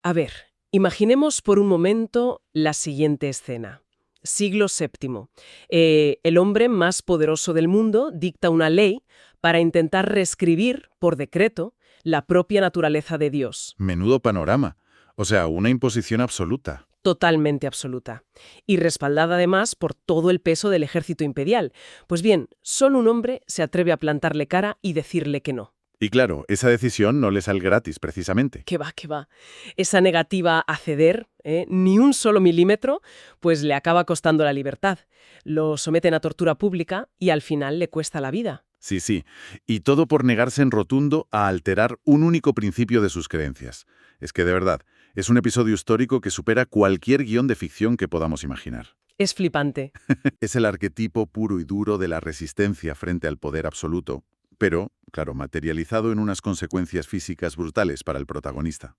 A ver, imaginemos por un momento la siguiente escena. Siglo VII. El hombre más poderoso del mundo dicta una ley para intentar reescribir, por decreto, la propia naturaleza de Dios. Menudo panorama. O sea, una imposición absoluta. Totalmente absoluta. Y respaldada además por todo el peso del ejército imperial. Pues bien, solo un hombre se atreve a plantarle cara y decirle que no. Y claro, esa decisión no le sale gratis, precisamente. Que va, que va. Esa negativa a ceder, ni un solo milímetro, pues le acaba costando la libertad. Lo someten a tortura pública y al final le cuesta la vida. Sí, sí. Y todo por negarse en rotundo a alterar un único principio de sus creencias. Es que, de verdad, es un episodio histórico que supera cualquier guión de ficción que podamos imaginar. Es flipante. Es el arquetipo puro y duro de la resistencia frente al poder absoluto, pero, claro, materializado en unas consecuencias físicas brutales para el protagonista.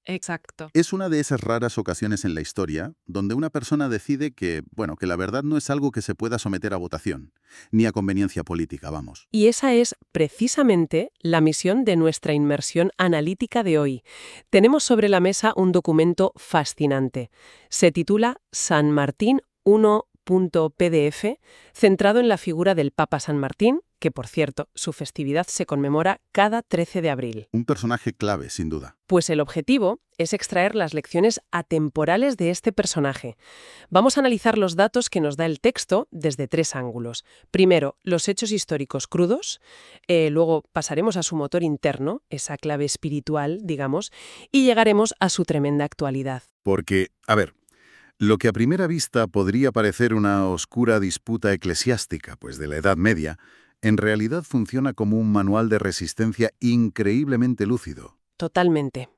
Exacto. Es una de esas raras ocasiones en la historia donde una persona decide que, bueno, que la verdad no es algo que se pueda someter a votación, ni a conveniencia política, vamos. Y esa es precisamente la misión de nuestra inmersión analítica de hoy. Tenemos sobre la mesa un documento fascinante. Se titula San Martín 1.pdf, centrado en la figura del Papa San Martín, que por cierto, su festividad se conmemora cada 13 de abril. Un personaje clave, sin duda. Pues el objetivo es extraer las lecciones atemporales de este personaje. Vamos a analizar los datos que nos da el texto desde tres ángulos. Primero, los hechos históricos crudos, luego pasaremos a su motor interno, esa clave espiritual, digamos, y llegaremos a su tremenda actualidad. Porque, a ver, lo que a primera vista podría parecer una oscura disputa eclesiástica, pues de la Edad Media, en realidad funciona como un manual de resistencia increíblemente lúcido. Totalmente.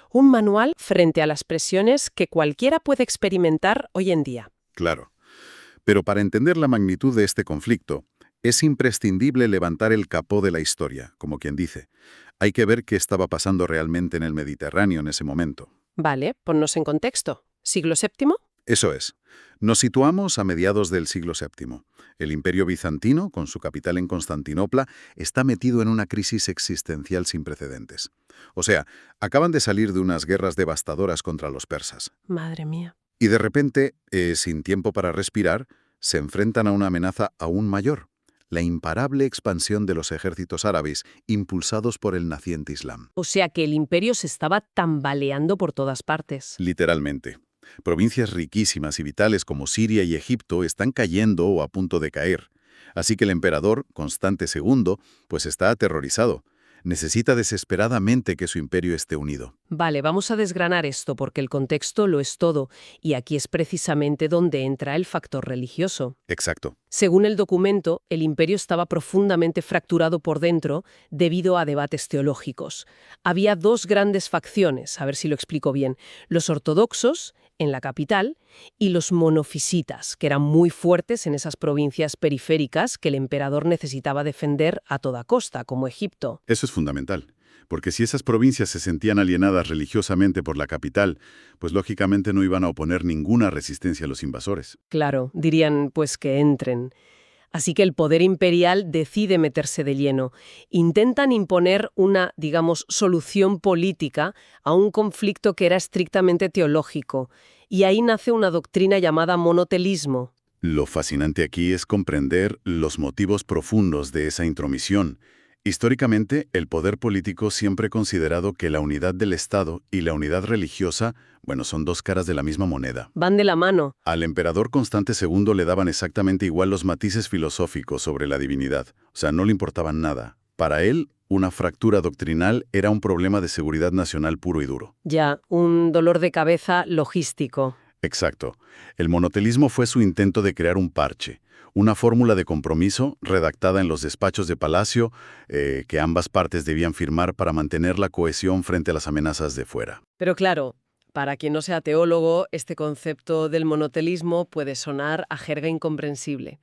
Un manual frente a las presiones que cualquiera puede experimentar hoy en día. Claro. Pero para entender la magnitud de este conflicto, es imprescindible levantar el capó de la historia, como quien dice. Hay que ver qué estaba pasando realmente en el Mediterráneo en ese momento. Vale, ponnos en contexto. ¿Siglo VII? Eso es. Nos situamos a mediados del siglo VII. El Imperio bizantino, con su capital en Constantinopla, está metido en una crisis existencial sin precedentes. O sea, acaban de salir de unas guerras devastadoras contra los persas. Madre mía. Y de repente, sin tiempo para respirar, se enfrentan a una amenaza aún mayor: la imparable expansión de los ejércitos árabes impulsados por el naciente Islam. O sea que el imperio se estaba tambaleando por todas partes. Literalmente. Provincias riquísimas y vitales como Siria y Egipto están cayendo o a punto de caer. Así que el emperador, Constante II, pues está aterrorizado. Necesita desesperadamente que su imperio esté unido. Vale, vamos a desgranar esto porque el contexto lo es todo, y aquí es precisamente donde entra el factor religioso. Exacto. Según el documento, el imperio estaba profundamente fracturado por dentro debido a debates teológicos. Había dos grandes facciones, a ver si lo explico bien: los ortodoxos, en la capital, y los monofisitas, que eran muy fuertes en esas provincias periféricas que el emperador necesitaba defender a toda costa, como Egipto. Eso es fundamental, porque si esas provincias se sentían alienadas religiosamente por la capital, pues lógicamente no iban a oponer ninguna resistencia a los invasores. Claro, dirían pues que entren. Así que el poder imperial decide meterse de lleno. Intentan imponer una, digamos, solución política a un conflicto que era estrictamente teológico. Y ahí nace una doctrina llamada monotelismo. Lo fascinante aquí es comprender los motivos profundos de esa intromisión. Históricamente, el poder político siempre ha considerado que la unidad del Estado y la unidad religiosa, bueno, son dos caras de la misma moneda. Van de la mano. Al emperador Constante II le daban exactamente igual los matices filosóficos sobre la divinidad. O sea, no le importaban nada. Para él, una fractura doctrinal era un problema de seguridad nacional puro y duro. Ya, un dolor de cabeza logístico. Exacto. El monotelismo fue su intento de crear un parche, una fórmula de compromiso redactada en los despachos de palacio que ambas partes debían firmar para mantener la cohesión frente a las amenazas de fuera. Pero claro, para quien no sea teólogo, este concepto del monotelismo puede sonar a jerga incomprensible.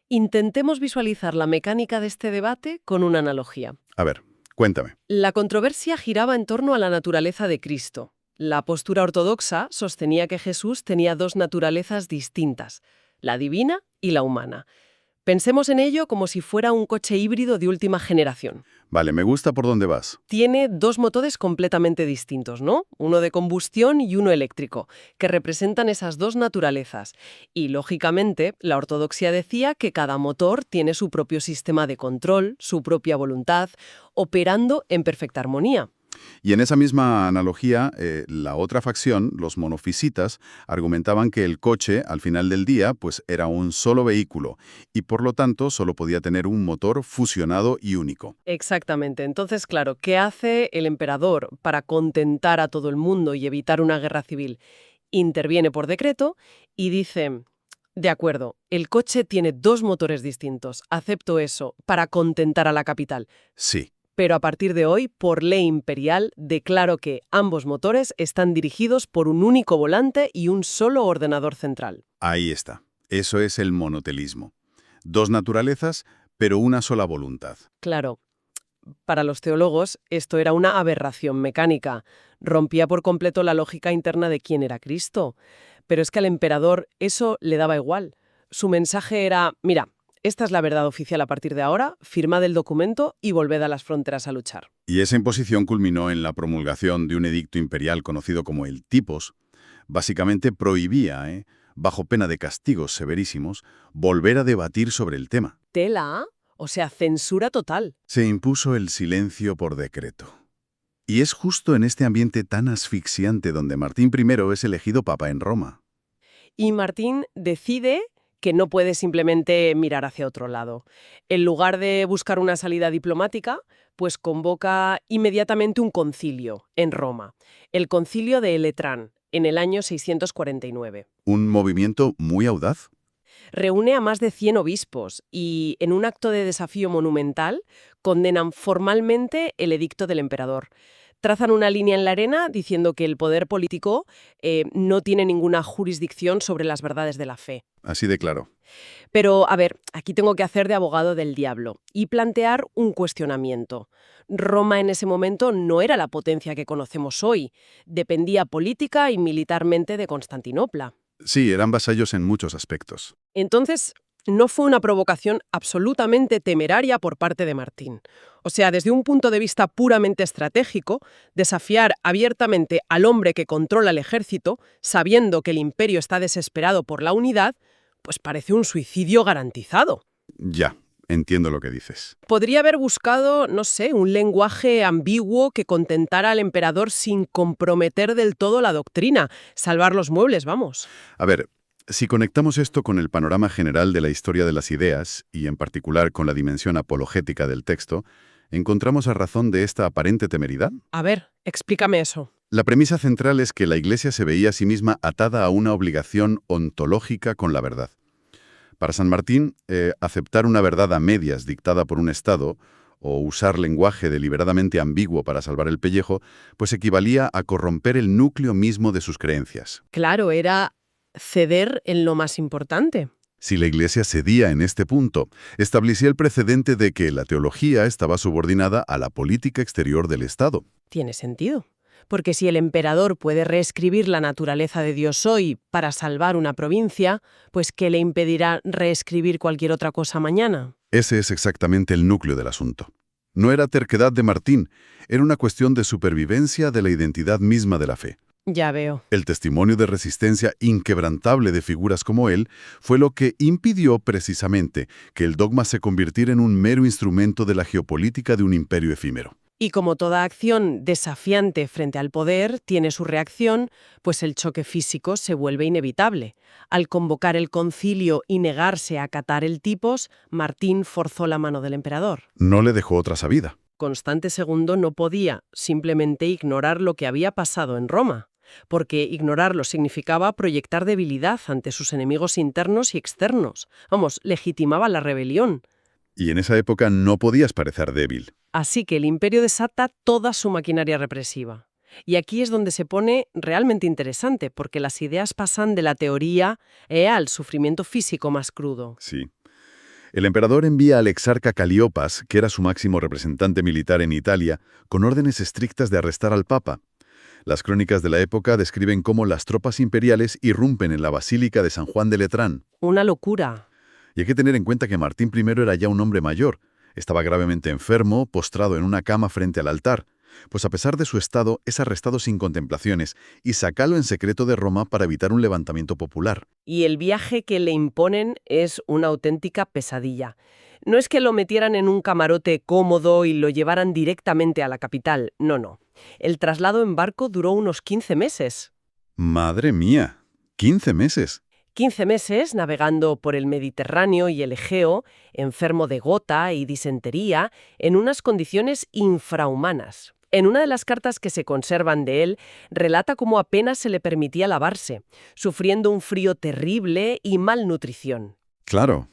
Intentemos visualizar la mecánica de este debate con una analogía. A ver, cuéntame. La controversia giraba en torno a la naturaleza de Cristo. La postura ortodoxa sostenía que Jesús tenía dos naturalezas distintas, la divina y la humana. Pensemos en ello como si fuera un coche híbrido de última generación. Vale, me gusta por dónde vas. Tiene dos motores completamente distintos, ¿no? Uno de combustión y uno eléctrico, que representan esas dos naturalezas. Y, lógicamente, la ortodoxia decía que cada motor tiene su propio sistema de control, su propia voluntad, operando en perfecta armonía. Y en esa misma analogía, la otra facción, los monofisitas, argumentaban que el coche, al final del día, pues era un solo vehículo y por lo tanto solo podía tener un motor fusionado y único. Exactamente. Entonces, claro, ¿qué hace el emperador para contentar a todo el mundo y evitar una guerra civil? Interviene por decreto y dice, de acuerdo, el coche tiene dos motores distintos, acepto eso, para contentar a la capital. Sí, Pero a partir de hoy, por ley imperial, declaro que ambos motores están dirigidos por un único volante y un solo ordenador central. ahí está. Eso es el monotelismo. Dos naturalezas, pero una sola voluntad. Claro, para los teólogos esto era una aberración mecánica. Rompía por completo la lógica interna de quién era Cristo. Pero es que al emperador eso le daba igual. Su mensaje era, mira, esta es la verdad oficial a partir de ahora, firmad el documento y volved a las fronteras a luchar. Y esa imposición culminó en la promulgación de un edicto imperial conocido como el Tipos. Básicamente prohibía, bajo pena de castigos severísimos, volver a debatir sobre el tema. Tela, o sea, censura total. Se impuso el silencio por decreto. Y es justo en este ambiente tan asfixiante donde Martín I es elegido papa en Roma. Y Martín decide que no puede simplemente mirar hacia otro lado. En lugar de buscar una salida diplomática, pues convoca inmediatamente un concilio en Roma, el concilio de Letrán, en el año 649. Un movimiento muy audaz. Reúne a más de 100 obispos y, en un acto de desafío monumental, condenan formalmente el edicto del emperador. Trazan una línea en la arena diciendo que el poder político no tiene ninguna jurisdicción sobre las verdades de la fe. Así de claro. Pero, a ver, aquí tengo que hacer de abogado del diablo y plantear un cuestionamiento. Roma en ese momento no era la potencia que conocemos hoy. Dependía política y militarmente de Constantinopla. Sí, eran vasallos en muchos aspectos. Entonces, no fue una provocación absolutamente temeraria por parte de Martín. O sea, desde un punto de vista puramente estratégico, desafiar abiertamente al hombre que controla el ejército, sabiendo que el imperio está desesperado por la unidad, pues parece un suicidio garantizado. Ya, entiendo lo que dices. Podría haber buscado, no sé, un lenguaje ambiguo que contentara al emperador sin comprometer del todo la doctrina, salvar los muebles, vamos. A ver, si conectamos esto con el panorama general de la historia de las ideas, y en particular con la dimensión apologética del texto, ¿encontramos a razón de esta aparente temeridad? A ver, explícame eso. La premisa central es que la Iglesia se veía a sí misma atada a una obligación ontológica con la verdad. Para San Martín, aceptar una verdad a medias dictada por un Estado o usar lenguaje deliberadamente ambiguo para salvar el pellejo, pues equivalía a corromper el núcleo mismo de sus creencias. Claro, era ceder en lo más importante. Si la Iglesia cedía en este punto, establecía el precedente de que la teología estaba subordinada a la política exterior del Estado. Tiene sentido. Porque si el emperador puede reescribir la naturaleza de Dios hoy para salvar una provincia, pues ¿qué le impedirá reescribir cualquier otra cosa mañana? Ese es exactamente el núcleo del asunto. No era terquedad de Martín, era una cuestión de supervivencia de la identidad misma de la fe. Ya veo. El testimonio de resistencia inquebrantable de figuras como él fue lo que impidió precisamente que el dogma se convirtiera en un mero instrumento de la geopolítica de un imperio efímero. Y como toda acción desafiante frente al poder tiene su reacción, pues el choque físico se vuelve inevitable. Al convocar el concilio y negarse a acatar el tipos, Martín forzó la mano del emperador. No le dejó otra salida. Constante II no podía simplemente ignorar lo que había pasado en Roma, porque ignorarlo significaba proyectar debilidad ante sus enemigos internos y externos. Vamos, legitimaba la rebelión. Y en esa época no podías parecer débil. Así que el imperio desata toda su maquinaria represiva. Y aquí es donde se pone realmente interesante, porque las ideas pasan de la teoría al sufrimiento físico más crudo. Sí. El emperador envía al exarca Calíopas, que era su máximo representante militar en Italia, con órdenes estrictas de arrestar al papa. Las crónicas de la época describen cómo las tropas imperiales irrumpen en la Basílica de San Juan de Letrán. Una locura. Y hay que tener en cuenta que Martín I era ya un hombre mayor. Estaba gravemente enfermo, postrado en una cama frente al altar. Pues a pesar de su estado, es arrestado sin contemplaciones y sacado en secreto de Roma para evitar un levantamiento popular. Y el viaje que le imponen es una auténtica pesadilla. No es que lo metieran en un camarote cómodo y lo llevaran directamente a la capital, no, no. El traslado en barco duró unos 15 meses. ¡Madre mía! 15 meses. 15 meses navegando por el Mediterráneo y el Egeo, enfermo de gota y disentería, en unas condiciones infrahumanas. En una de las cartas que se conservan de él, relata cómo apenas se le permitía lavarse, sufriendo un frío terrible y malnutrición. Claro,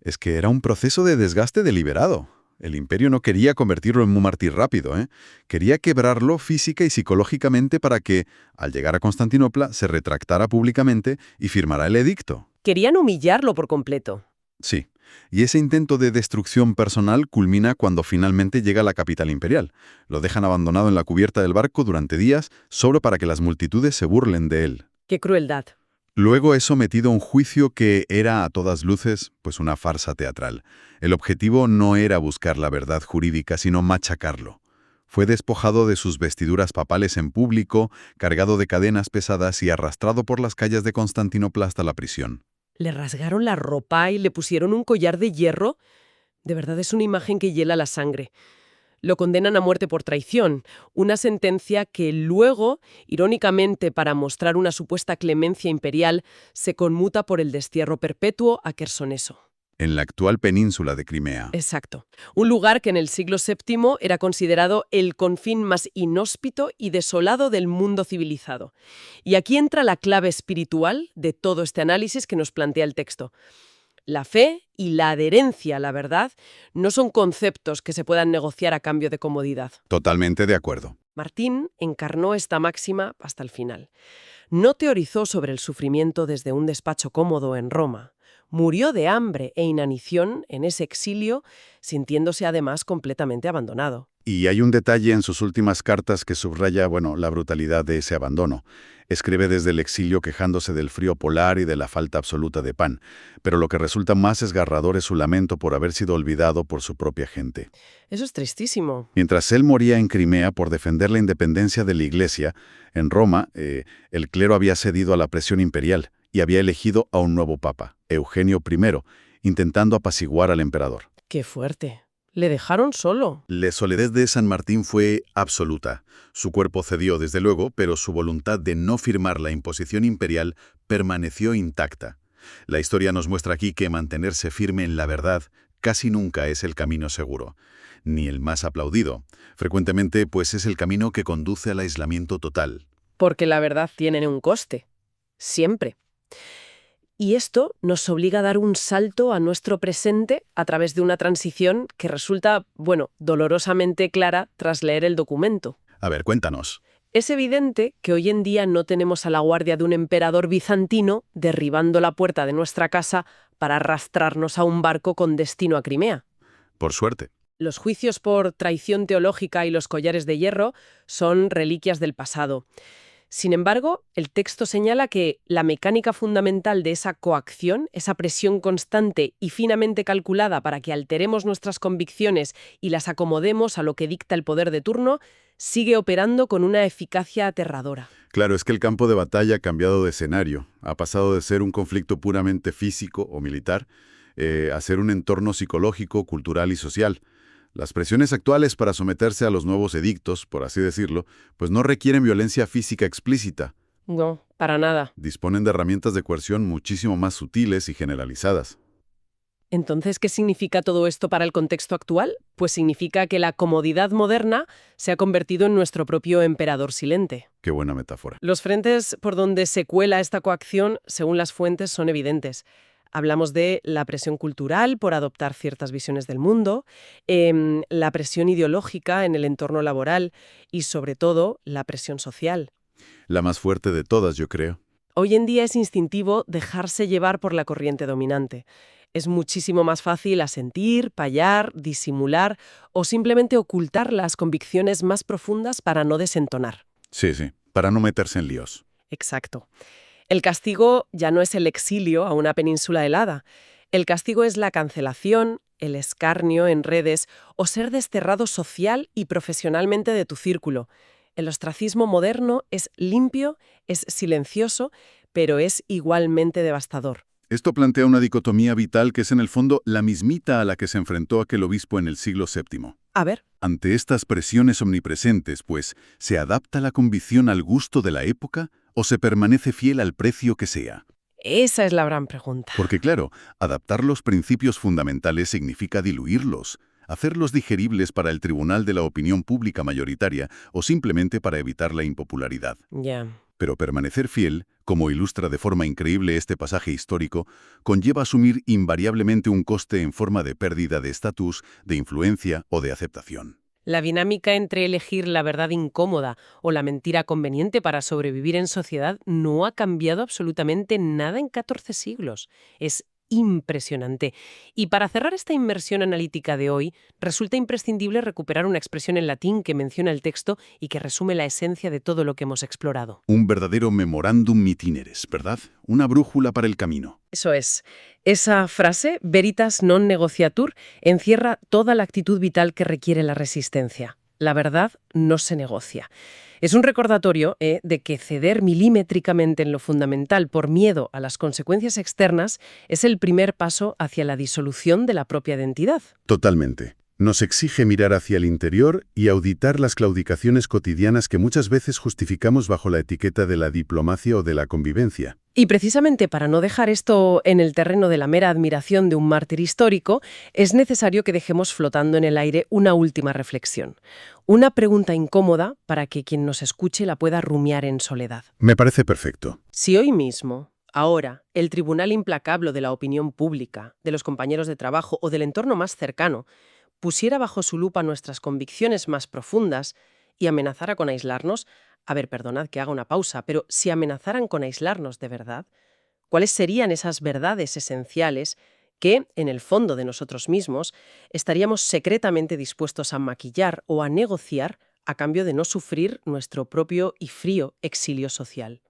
es que era un proceso de desgaste deliberado. El imperio no quería convertirlo en un mártir rápido, ¿eh? Quería quebrarlo física y psicológicamente para que, al llegar a Constantinopla, se retractara públicamente y firmara el edicto. Querían humillarlo por completo. Sí, y ese intento de destrucción personal culmina cuando finalmente llega a la capital imperial. Lo dejan abandonado en la cubierta del barco durante días, solo para que las multitudes se burlen de él. ¡Qué crueldad! Luego es sometido a un juicio que era, a todas luces, pues una farsa teatral. El objetivo no era buscar la verdad jurídica, sino machacarlo. Fue despojado de sus vestiduras papales en público, cargado de cadenas pesadas y arrastrado por las calles de Constantinopla hasta la prisión. Le rasgaron la ropa y le pusieron un collar de hierro. De verdad es una imagen que hiela la sangre. Lo condenan a muerte por traición, una sentencia que luego, irónicamente para mostrar una supuesta clemencia imperial, se conmuta por el destierro perpetuo a Quersoneso. En la actual península de Crimea. Exacto. Un lugar que en el siglo VII era considerado el confín más inhóspito y desolado del mundo civilizado. Y aquí entra la clave espiritual de todo este análisis que nos plantea el texto. La fe y la adherencia a la verdad no son conceptos que se puedan negociar a cambio de comodidad. Totalmente de acuerdo. Martín encarnó esta máxima hasta el final. No teorizó sobre el sufrimiento desde un despacho cómodo en Roma. Murió de hambre e inanición en ese exilio, sintiéndose además completamente abandonado. Y hay un detalle en sus últimas cartas que subraya, la brutalidad de ese abandono. Escribe desde el exilio quejándose del frío polar y de la falta absoluta de pan, pero lo que resulta más esgarrador es su lamento por haber sido olvidado por su propia gente. Eso es tristísimo. Mientras él moría en Crimea por defender la independencia de la Iglesia, en Roma, el clero había cedido a la presión imperial y había elegido a un nuevo papa, Eugenio I, intentando apaciguar al emperador. ¡Qué fuerte! Le dejaron solo. La soledad de San Martín fue absoluta. Su cuerpo cedió, desde luego, pero su voluntad de no firmar la imposición imperial permaneció intacta. La historia nos muestra aquí que mantenerse firme en la verdad casi nunca es el camino seguro, ni el más aplaudido. Frecuentemente, pues es el camino que conduce al aislamiento total. Porque la verdad tiene un coste. Siempre. Y esto nos obliga a dar un salto a nuestro presente a través de una transición que resulta, dolorosamente clara tras leer el documento. A ver, cuéntanos. Es evidente que hoy en día no tenemos a la guardia de un emperador bizantino derribando la puerta de nuestra casa para arrastrarnos a un barco con destino a Crimea. Por suerte. Los juicios por traición teológica y los collares de hierro son reliquias del pasado. Sin embargo, el texto señala que la mecánica fundamental de esa coacción, esa presión constante y finamente calculada para que alteremos nuestras convicciones y las acomodemos a lo que dicta el poder de turno, sigue operando con una eficacia aterradora. Claro, es que el campo de batalla ha cambiado de escenario. Ha pasado de ser un conflicto puramente físico o militar a ser un entorno psicológico, cultural y social. Las presiones actuales para someterse a los nuevos edictos, por así decirlo, pues no requieren violencia física explícita. No, para nada. Disponen de herramientas de coerción muchísimo más sutiles y generalizadas. Entonces, ¿qué significa todo esto para el contexto actual? Pues significa que la comodidad moderna se ha convertido en nuestro propio emperador silente. Qué buena metáfora. Los frentes por donde se cuela esta coacción, según las fuentes, son evidentes. Hablamos de la presión cultural por adoptar ciertas visiones del mundo, la presión ideológica en el entorno laboral y, sobre todo, la presión social. La más fuerte de todas, yo creo. Hoy en día es instintivo dejarse llevar por la corriente dominante. Es muchísimo más fácil asentir, payar, disimular o simplemente ocultar las convicciones más profundas para no desentonar. Sí, para no meterse en líos. Exacto. El castigo ya no es el exilio a una península helada. El castigo es la cancelación, el escarnio en redes o ser desterrado social y profesionalmente de tu círculo. El ostracismo moderno es limpio, es silencioso, pero es igualmente devastador. Esto plantea una dicotomía vital que es en el fondo la mismita a la que se enfrentó aquel obispo en el siglo VII. A ver. Ante estas presiones omnipresentes, pues, ¿se adapta la convicción al gusto de la época o se permanece fiel al precio que sea? Esa es la gran pregunta. Porque claro, adaptar los principios fundamentales significa diluirlos, hacerlos digeribles para el tribunal de la opinión pública mayoritaria o simplemente para evitar la impopularidad. Ya. Pero permanecer fiel, como ilustra de forma increíble este pasaje histórico, conlleva asumir invariablemente un coste en forma de pérdida de estatus, de influencia o de aceptación. La dinámica entre elegir la verdad incómoda o la mentira conveniente para sobrevivir en sociedad no ha cambiado absolutamente nada en 14 siglos. Es impresionante. Y para cerrar esta inmersión analítica de hoy, resulta imprescindible recuperar una expresión en latín que menciona el texto y que resume la esencia de todo lo que hemos explorado. Un verdadero memorandum itineris, ¿verdad? Una brújula para el camino. Eso es. Esa frase, veritas non negociatur, encierra toda la actitud vital que requiere la resistencia. La verdad no se negocia. Es un recordatorio de que ceder milimétricamente en lo fundamental por miedo a las consecuencias externas es el primer paso hacia la disolución de la propia identidad. Totalmente. Nos exige mirar hacia el interior y auditar las claudicaciones cotidianas que muchas veces justificamos bajo la etiqueta de la diplomacia o de la convivencia. Y precisamente para no dejar esto en el terreno de la mera admiración de un mártir histórico, es necesario que dejemos flotando en el aire una última reflexión. Una pregunta incómoda para que quien nos escuche la pueda rumiar en soledad. Me parece perfecto. Si hoy mismo, ahora, el tribunal implacable de la opinión pública, de los compañeros de trabajo o del entorno más cercano, pusiera bajo su lupa nuestras convicciones más profundas y amenazara con aislarnos, a ver, perdonad que haga una pausa, pero si amenazaran con aislarnos de verdad, ¿cuáles serían esas verdades esenciales que, en el fondo de nosotros mismos, estaríamos secretamente dispuestos a maquillar o a negociar a cambio de no sufrir nuestro propio y frío exilio social?